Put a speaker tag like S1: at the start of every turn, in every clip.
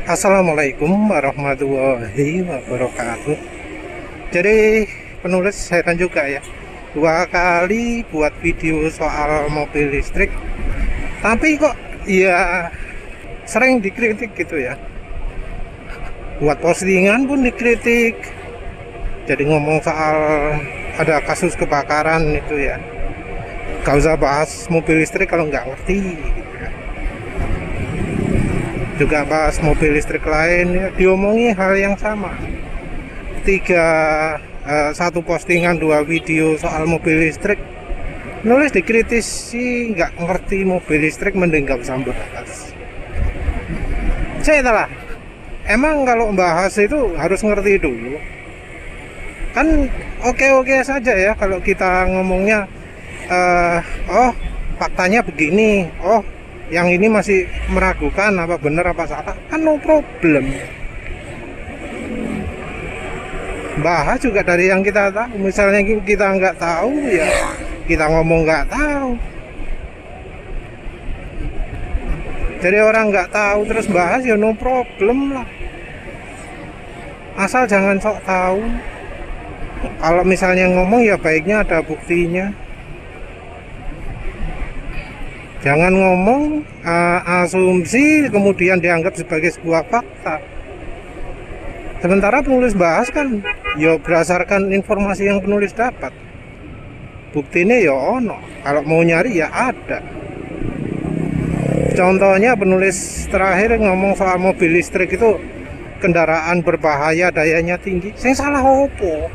S1: Assalamualaikum warahmatullahi wabarakatuh. Jadi penulis heran juga ya, 2 kali buat video soal mobil listrik, tapi kok ya sering dikritik gitu ya. Buat postingan pun dikritik. Jadi ngomong soal ada kasus kebakaran itu ya, gak usah bahas mobil listrik kalau nggak ngerti gitu ya. Juga bahas mobil listrik lain ya, diomongi hal yang sama. Satu postingan 2 video soal mobil listrik, nulis dikritisi nggak ngerti mobil listrik, mending nggak usah bahas. Saya telah emang kalau bahas itu harus ngerti dulu kan. Oke saja ya kalau kita ngomongnya oh faktanya begini, oh yang ini masih meragukan apa benar apa salah, kan no problem. Bahas juga dari yang kita tahu. Misalnya kita nggak tahu ya kita ngomong nggak tahu. Jadi orang nggak tahu terus bahas ya no problem lah, asal jangan sok tahu. Kalau misalnya ngomong ya baiknya ada buktinya. Jangan ngomong asumsi kemudian dianggap sebagai sebuah fakta. Sementara penulis bahas kan ya berdasarkan informasi yang penulis dapat. Buktinya ya ono, kalau mau nyari ya ada. Contohnya penulis terakhir ngomong soal mobil listrik itu kendaraan berbahaya, dayanya tinggi. Saya salah opo?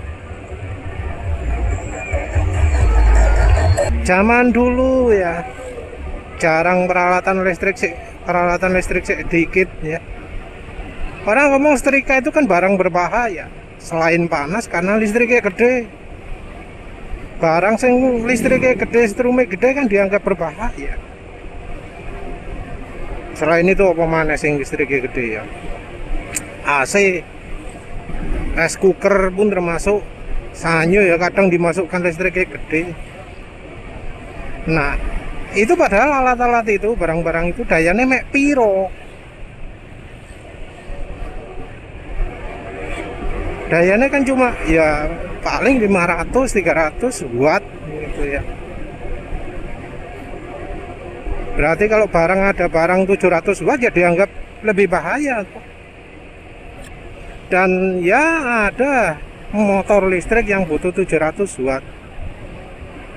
S1: Zaman dulu ya jarang peralatan listrik sedikit ya. Orang ngomong setrika itu kan barang berbahaya, selain panas karena listriknya gede. Barang sing listriknya gede, strumnya gede kan dianggap berbahaya. Selain itu apa mana sing listriknya gede ya? AC, rice cooker pun termasuk. Sanyo ya kadang dimasukkan listriknya gede. Nah, itu padahal alat-alat itu, barang-barang itu dayanya mek piro. Dayanya kan cuma ya paling 500-300 watt gitu ya. Berarti kalau ada barang 700 watt ya dianggap lebih bahaya. Dan ya ada motor listrik yang butuh 700 watt.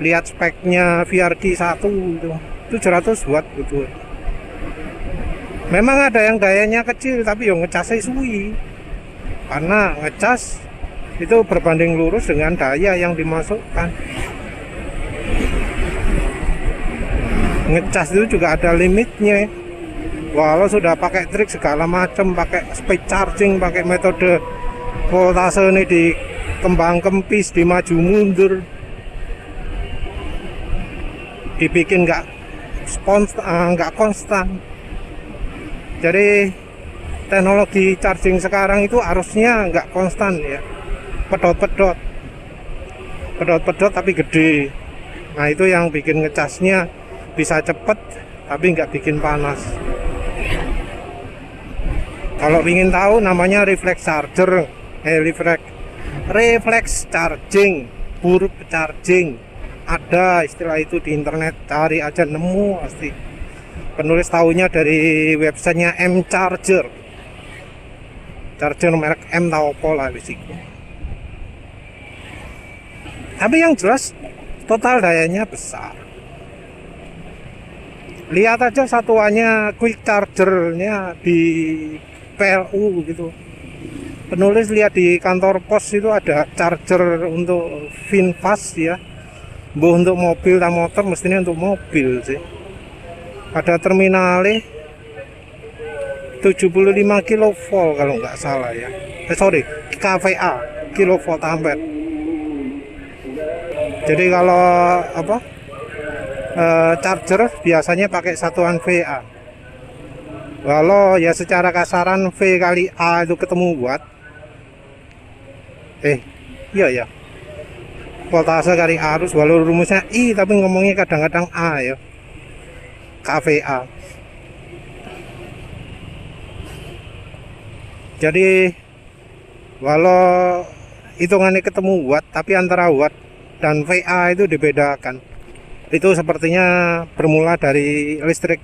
S1: Lihat speknya VRD 1 itu 700 watt gitu. Memang ada yang dayanya kecil tapi yang ngecasnya suwi, karena ngecas itu berbanding lurus dengan daya yang dimasukkan. Ngecas itu juga ada limitnya. Walau sudah pakai trik segala macam, pakai speed charging, pakai metode voltase ini dikembang kempis, dimaju mundur, dibikin nggak konstan. Jadi teknologi charging sekarang itu arusnya nggak konstan ya, pedot tapi gede. Nah itu yang bikin ngecasnya bisa cepet tapi nggak bikin panas. Kalau ingin tahu namanya reflex charger, reflex charging, burp charging. Ada istilah itu di internet, cari aja nemu pasti. Penulis tahunya dari websitenya M Charger. Charger merek M tahu pola basicnya. Tapi yang jelas total dayanya besar. Lihat aja satuannya quick chargernya di PLU gitu. Penulis lihat di kantor pos itu ada charger untuk VinFast ya. Untuk mobil dan motor, mestinya untuk mobil sih. Ada terminalnya 75 kV kalau nggak salah ya. KVA, kilovolt ampere. Jadi kalau charger biasanya pakai satuan VA. Walau ya secara kasaran V kali A itu ketemu watt. Iya ya. Voltase kali arus, walau rumusnya I tapi ngomongnya kadang-kadang A ya. KVA. Jadi walau hitungannya ketemu watt, tapi antara watt dan VA itu dibedakan. Itu sepertinya bermula dari listrik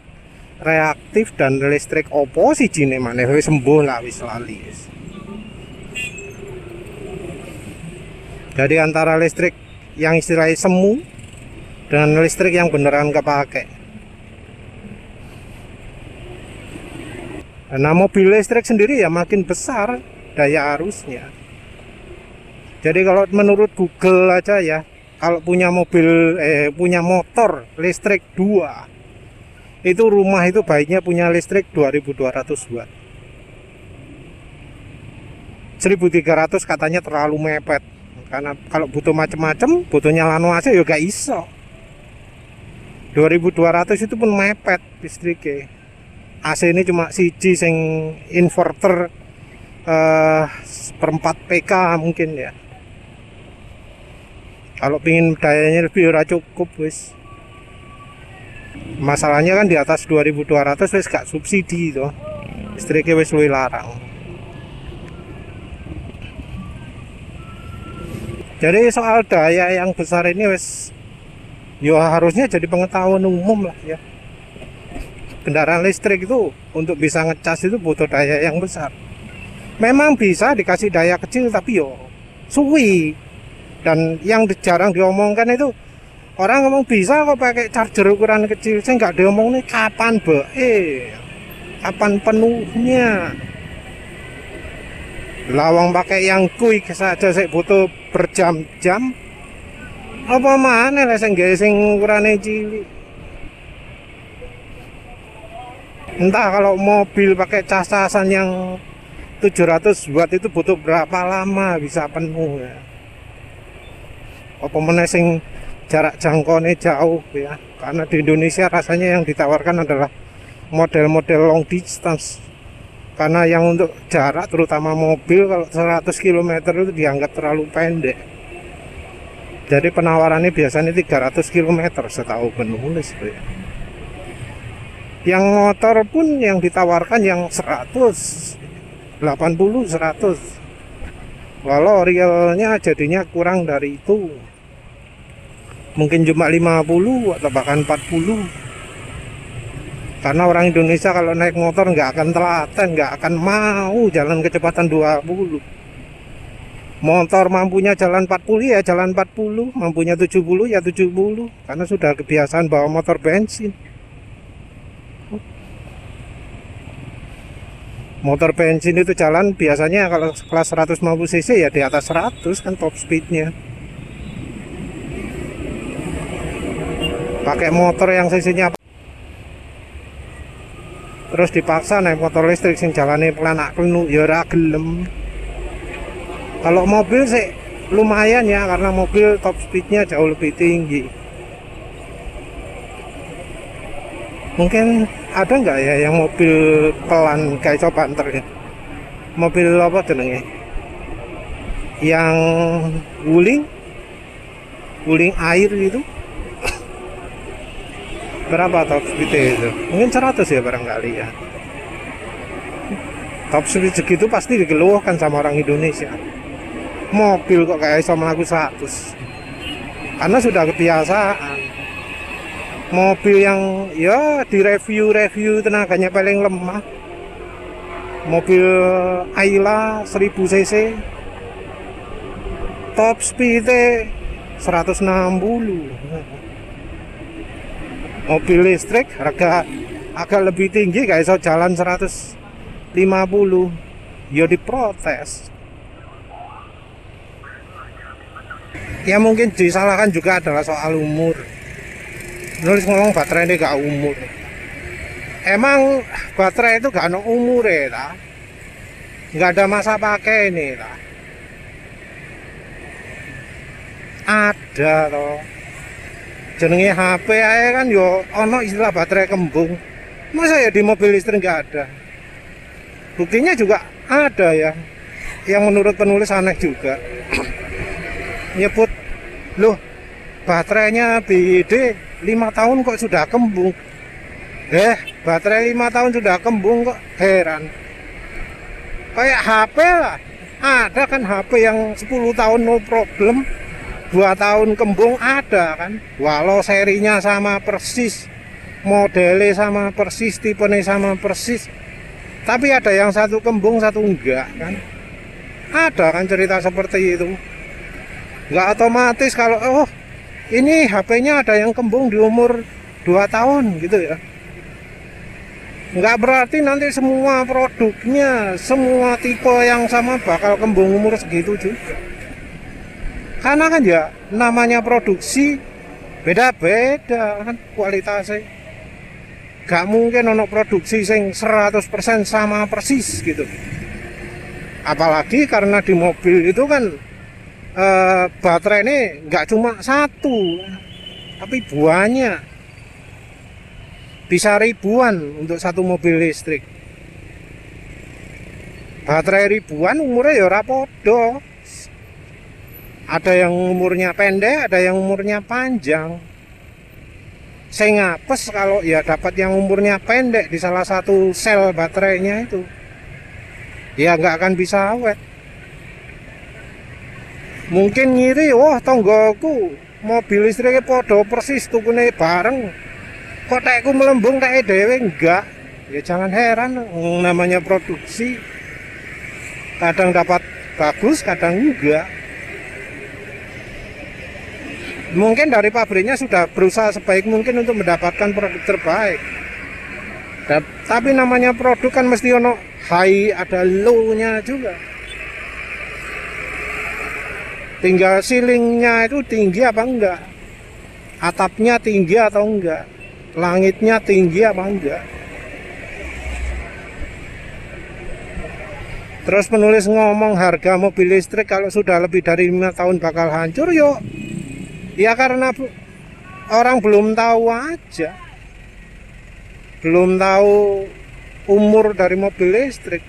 S1: reaktif dan listrik oposisi nih, mana wis sembuh lah, wis lali. Jadi antara listrik yang istilahnya semu dan listrik yang beneran kepake. Nah, mobil listrik sendiri ya makin besar daya arusnya. Jadi kalau menurut Google aja ya, kalau punya punya motor listrik 2, itu rumah itu baiknya punya listrik 2200 watt. 1300 katanya terlalu mepet, karena kalau butuh macam-macam, butuh nyalano AC ya gak iso. 2200 itu pun mepet listriknya. AC ini cuma siji sing inverter seperempat PK mungkin ya. Kalau pingin dayanya lebih ora cukup wis. Masalahnya kan di atas 2200 wis gak subsidi toh. Listriknya wis luwih larang. Jadi soal daya yang besar ini wis ya harusnya jadi pengetahuan umum lah ya. Kendaraan listrik itu untuk bisa ngecas itu butuh daya yang besar. Memang bisa dikasih daya kecil tapi yo suwi. Dan yang jarang diomongkan itu, orang ngomong bisa kok pakai charger ukuran kecil. Saya nggak diomong nih kapan kapan penuhnya. Lawang pakai yang quick saja saya butuh berjam-jam. Apa mana lah sing ukurannya cilik. Entah kalau mobil pakai casasan yang 700 watt itu butuh berapa lama bisa penuh ya. Apa meneh sing jarak jangkauannya jauh ya. Karena di Indonesia rasanya yang ditawarkan adalah model-model long distance. Karena yang untuk jarak terutama mobil kalau 100 km itu dianggap terlalu pendek. Jadi penawarannya biasanya 300 km setahu penulis ya. Yang motor pun yang ditawarkan yang 100, 80, 100. Walau realnya jadinya kurang dari itu. Mungkin cuma 50 atau bahkan 40. Karena orang Indonesia kalau naik motor nggak akan telaten, nggak akan mau jalan kecepatan 20. Motor mampunya jalan 40 ya jalan 40, mampunya 70 ya 70. Karena sudah kebiasaan bawa motor bensin. Motor bensin itu jalan biasanya kalau kelas 150 cc ya di atas 100 kan top speednya. Pakai motor yang cc-nya terus dipaksa naik motor listrik sing jalannya pelanak klenu ya ora gelem. Kalau mobil sih lumayan ya, karena mobil top speednya jauh lebih tinggi. Mungkin ada nggak ya yang mobil pelan kayak Banter ya? Mobil apa jenenge? Yang wuling air gitu. Berapa top speednya itu? Mungkin 100 ya barangkali ya. Top speed segitu pasti dikeluhkan sama orang Indonesia. Mobil kok kayak iso mlaku 100. Karena sudah kebiasaan. Mobil yang ya di review tenaganya paling lemah, mobil Ayla 1000 cc top speed 160. Mobil listrik harga agak lebih tinggi guys, so jalan 150 ya diprotes. Ya mungkin disalahkan juga adalah soal umur. Nulis ngomong baterai ini gak umur. Emang baterai itu gak ada umur ya, gak ada masa pakai ini lah. Ada toh. Jenenge HP aja kan yo ono istilah baterai kembung. Masa ya di mobil listrik gak ada? Buktinya juga ada ya. Yang menurut penulis aneh juga. Nyebut loh baterainya BD 5 tahun kok sudah kembung. Baterai 5 tahun sudah kembung kok, heran. Kayak HP lah. Ada kan HP yang 10 tahun no problem, 2 tahun kembung ada kan. Walau serinya sama persis, modelnya sama persis, tipenya sama persis, tapi ada yang satu kembung satu enggak kan. Ada kan cerita seperti itu. Enggak otomatis kalau ini HP-nya ada yang kembung di umur 2 tahun gitu ya. Enggak berarti nanti semua produknya, semua tipe yang sama bakal kembung umur segitu juga. Karena kan ya namanya produksi beda-beda kan kualitasnya. Gak mungkin ono produksi sing 100% sama persis gitu. Apalagi karena di mobil itu kan baterai ini nggak cuma satu, tapi banyak, bisa ribuan untuk satu mobil listrik. Baterai ribuan umurnya ya ora podo. Ada yang umurnya pendek, ada yang umurnya panjang. Saya ngapes kalau ya dapat yang umurnya pendek di salah satu sel baterainya itu, ya nggak akan bisa awet. Mungkin ngiri, wah tonggoku mobil listriknya podo persis tukune bareng, kok tekku melembung tek dhewe enggak. Ya jangan heran, namanya produksi kadang dapat bagus kadang enggak. Mungkin dari pabriknya sudah berusaha sebaik mungkin untuk mendapatkan produk terbaik, tapi namanya produk kan mesti ono high ada low nya juga. Tinggal ceilingnya itu tinggi apa enggak, atapnya tinggi atau enggak, langitnya tinggi apa enggak. Terus penulis ngomong harga mobil listrik kalau sudah lebih dari 5 tahun bakal hancur, yuk ya karena orang belum tahu aja, belum tahu umur dari mobil listrik.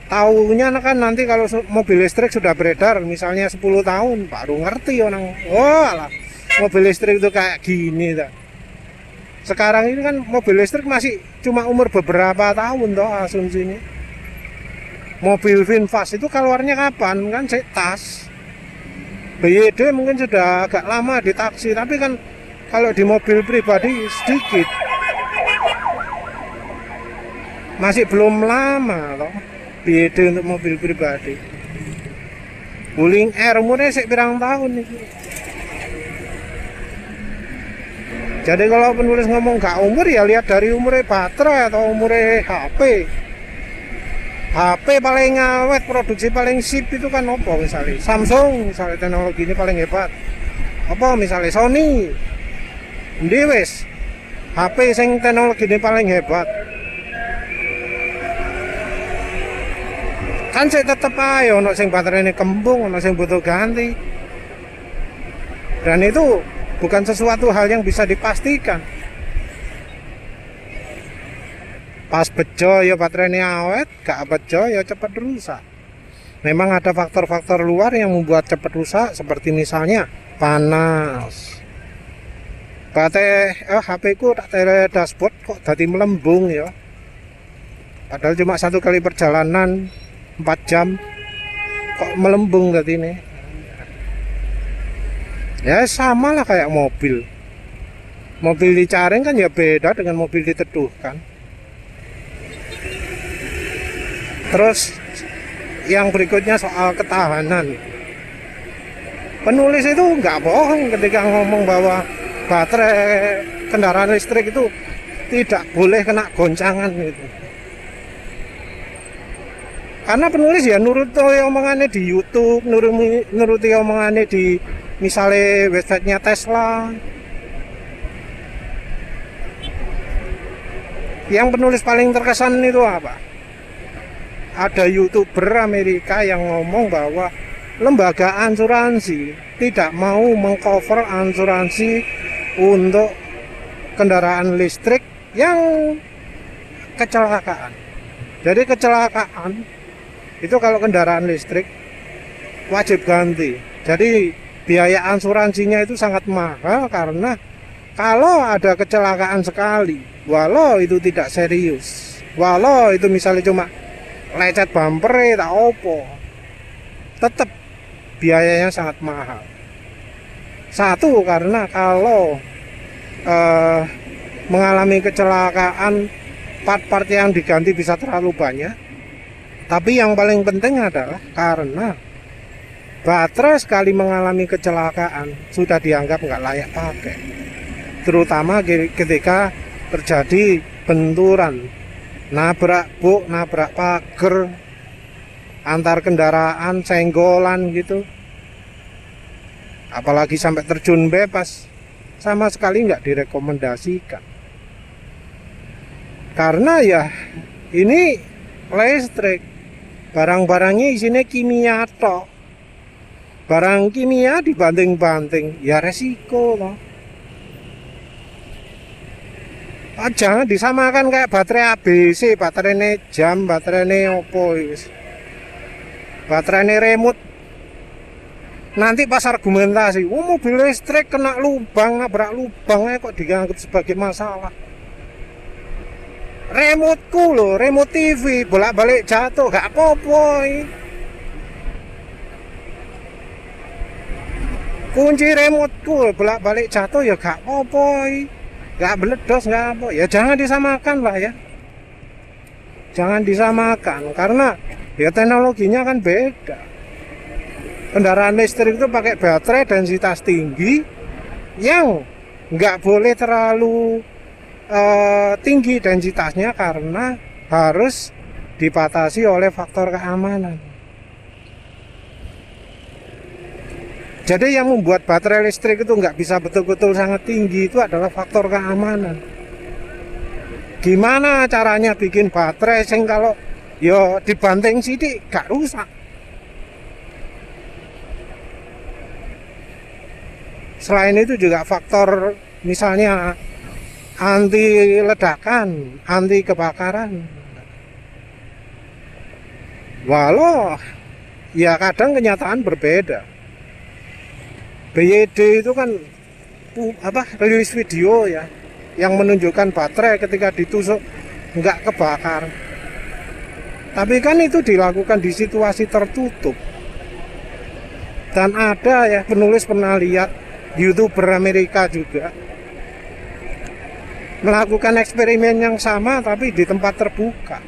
S1: Tahunya kan nanti kalau mobil listrik sudah beredar misalnya 10 tahun baru ngerti orang, oh alah, mobil listrik itu kayak gini tak. Sekarang ini kan mobil listrik masih cuma umur beberapa tahun toh asumsinya. Mobil VinFast itu keluarnya kapan kan, tas BYD mungkin sudah agak lama di taksi, tapi kan kalau di mobil pribadi sedikit, masih belum lama loh BYD untuk mobil pribadi. Wuling Air umurnya sik pirang tahun nih. Jadi kalau penulis ngomong gak umur ya lihat dari umurnya baterai atau umurnya HP. HP paling awet, produksi paling sip itu kan apa misalnya? Samsung misalnya teknologinya paling hebat. Apa misalnya Sony. Endi wis HP sing teknologinya paling hebat. Kan saya tetep aja ono sing baterainya kembung, ono sing butuh ganti. Dan itu bukan sesuatu hal yang bisa dipastikan. Pas bejo ya baterainya awet, gak bejo ya cepat rusak. Memang ada faktor-faktor luar yang membuat cepat rusak, seperti misalnya panas. HP ku tak tele dashboard kok tadi melembung ya. Padahal cuma 1 kali perjalanan 4 jam kok melembung tadi ini. Ya sama lah kayak mobil. Mobil dicaring kan ya beda dengan mobil diteduhkan. Terus yang berikutnya soal ketahanan. Penulis itu nggak bohong ketika ngomong bahwa baterai kendaraan listrik itu tidak boleh kena goncangan gitu. Karena penulis ya nuruti omongannya di YouTube, nuruti omongannya di misalnya websitenya Tesla. Yang penulis paling terkesan itu apa? Ada YouTuber Amerika yang ngomong bahwa lembaga asuransi tidak mau mengcover asuransi untuk kendaraan listrik yang kecelakaan. Jadi kecelakaan itu kalau kendaraan listrik wajib ganti. Jadi biaya asuransinya itu sangat mahal karena kalau ada kecelakaan sekali, walau itu tidak serius, walau itu misalnya cuma lecet bumper tak opo, tetap biayanya sangat mahal. Satu, karena kalau mengalami kecelakaan, part-part yang diganti bisa terlalu banyak. Tapi yang paling penting adalah karena baterai sekali mengalami kecelakaan sudah dianggap nggak layak pakai, terutama ketika terjadi benturan, nabrak pagar antar kendaraan, senggolan gitu, apalagi sampai terjun bebas, sama sekali nggak direkomendasikan. Karena ya ini listrik, barang-barangnya isinya kimia tok. Barang kimia dibanting-banting ya resiko loh. Jangan disamakan kayak baterai ABC, baterai jam, baterai opo, baterai remote. Nanti pas argumentasi, mobil listrik kena lubang, nabrak lubangnya kok dianggap sebagai masalah. Remoteku loh, remote TV bolak-balik jatuh, gak apa-apa. Kunci remoteku bolak-balik jatuh ya gak apa-apa. Gak meledos, gak apa. Ya jangan disamakan lah ya. Jangan disamakan karena ya teknologinya kan beda. Kendaraan listrik itu pakai baterai densitas tinggi yang nggak boleh terlalu tinggi densitasnya karena harus dibatasi oleh faktor keamanan. Jadi yang membuat baterai listrik itu nggak bisa betul-betul sangat tinggi itu adalah faktor keamanan. Gimana caranya bikin baterai sing kalau yo dibanting sidik gak rusak? Selain itu juga faktor misalnya anti ledakan, anti kebakaran. Walau ya kadang kenyataan berbeda. BYD itu kan rilis video ya yang menunjukkan baterai ketika ditusuk nggak kebakar. Tapi kan itu dilakukan di situasi tertutup. Dan ada ya penulis pernah lihat YouTuber Amerika juga melakukan eksperimen yang sama tapi di tempat terbuka.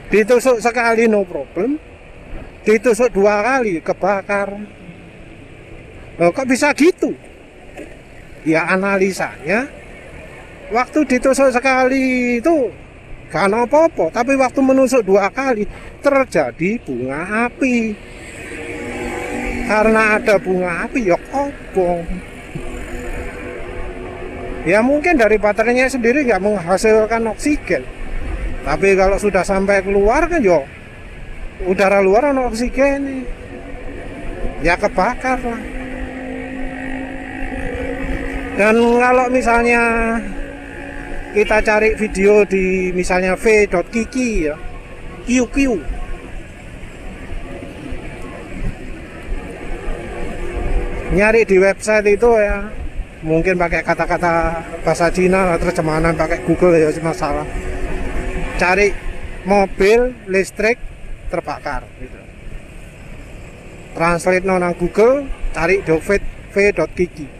S1: Ditusuk sekali no problem, ditusuk 2 kali kebakar. Loh, kok bisa gitu? Ya analisanya waktu ditusuk sekali itu gak apa-apa, tapi waktu menusuk 2 kali terjadi bunga api. Karena ada bunga api ya kobong. Ya mungkin dari baterainya sendiri nggak menghasilkan oksigen, tapi kalau sudah sampai keluar kan yo udara luar ada oksigen, ya kebakar lah. Dan kalau misalnya kita cari video di misalnya v.kiki ya, QQ, nyari di website itu ya mungkin pakai kata-kata bahasa Cina, terjemahan pakai Google ya masalah. Cari mobil listrik terbakar gitu. Translate nang Google, cari v.kiki.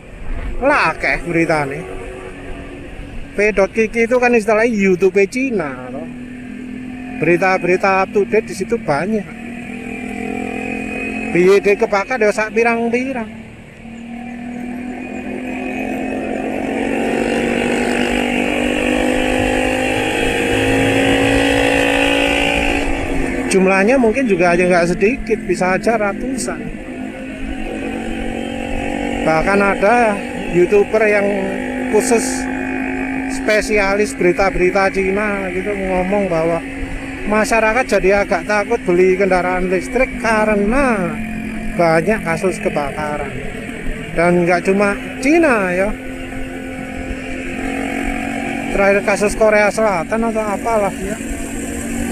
S1: Lah kayak berita nih. v.kiki itu kan istilahnya YouTube Cina loh. Berita-berita up to date di situ banyak. BYD kebakar ya sak pirang-pirang. Jumlahnya mungkin juga aja nggak sedikit, bisa aja ratusan. Bahkan ada YouTuber yang khusus spesialis berita-berita Cina gitu ngomong bahwa masyarakat jadi agak takut beli kendaraan listrik karena banyak kasus kebakaran. Dan nggak cuma Cina ya. Terakhir kasus Korea Selatan atau apalah ya,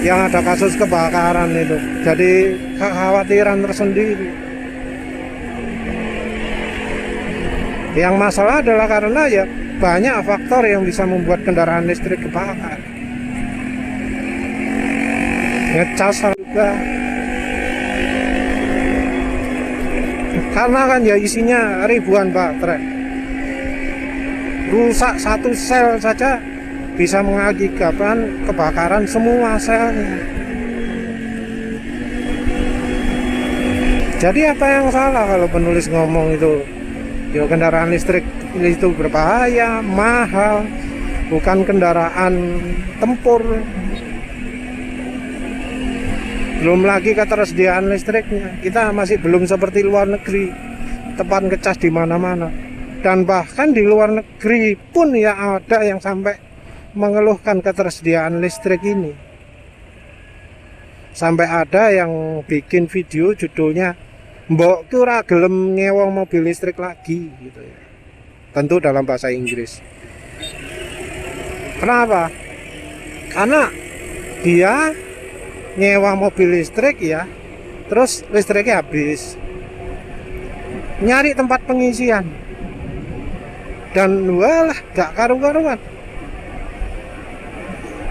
S1: yang ada kasus kebakaran itu, jadi kekhawatiran tersendiri. Yang masalah adalah karena ya banyak faktor yang bisa membuat kendaraan listrik kebakar. ngecas juga. Karena kan ya isinya ribuan baterai. Rusak satu sel saja bisa mengakibatkan kebakaran semua selnya. Jadi apa yang salah kalau penulis ngomong itu ya kendaraan listrik itu berbahaya, mahal, bukan kendaraan tempur. Belum lagi ketersediaan listriknya, kita masih belum seperti luar negeri, tempat ngecas di mana-mana. Dan bahkan di luar negeri pun ya ada yang sampai mengeluhkan ketersediaan listrik ini. Sampai ada yang bikin video judulnya "Mbok ora gelem ngewong mobil listrik lagi" gitu ya. Tentu dalam bahasa Inggris. Kenapa? Karena dia nyewa mobil listrik ya, terus listriknya habis, nyari tempat pengisian, dan walah gak karu-karuan.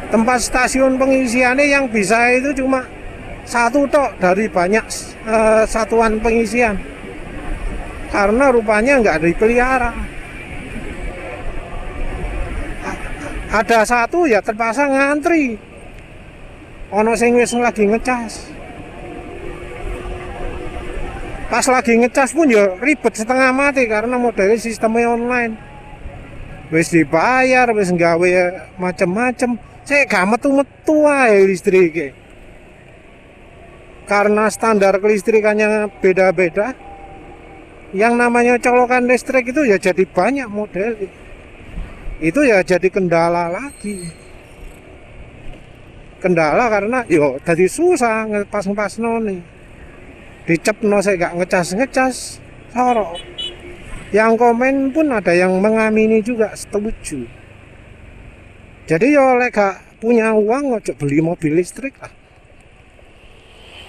S1: Tempat stasiun pengisiannya yang bisa itu cuma satu tok dari banyak satuan pengisian, karena rupanya nggak dipelihara. Ada satu ya terpaksa ngantri, ono sing wis lagi ngecas. Pas lagi ngecas pun ya ribet setengah mati karena modelnya sistemnya online. Wis dibayar, wis nggawe macem-macem, saya gak metu-metu ae listriknya. Karena standar kelistrikannya beda-beda, yang namanya colokan listrik itu ya jadi banyak model. Itu ya jadi kendala lagi. Kendala karena yo tadi susah ngepas nih, dicepno saya gak ngecas sorok. Yang komen pun ada yang mengamini juga, setuju. Jadi yo lek gak punya uang ojo beli mobil listrik lah.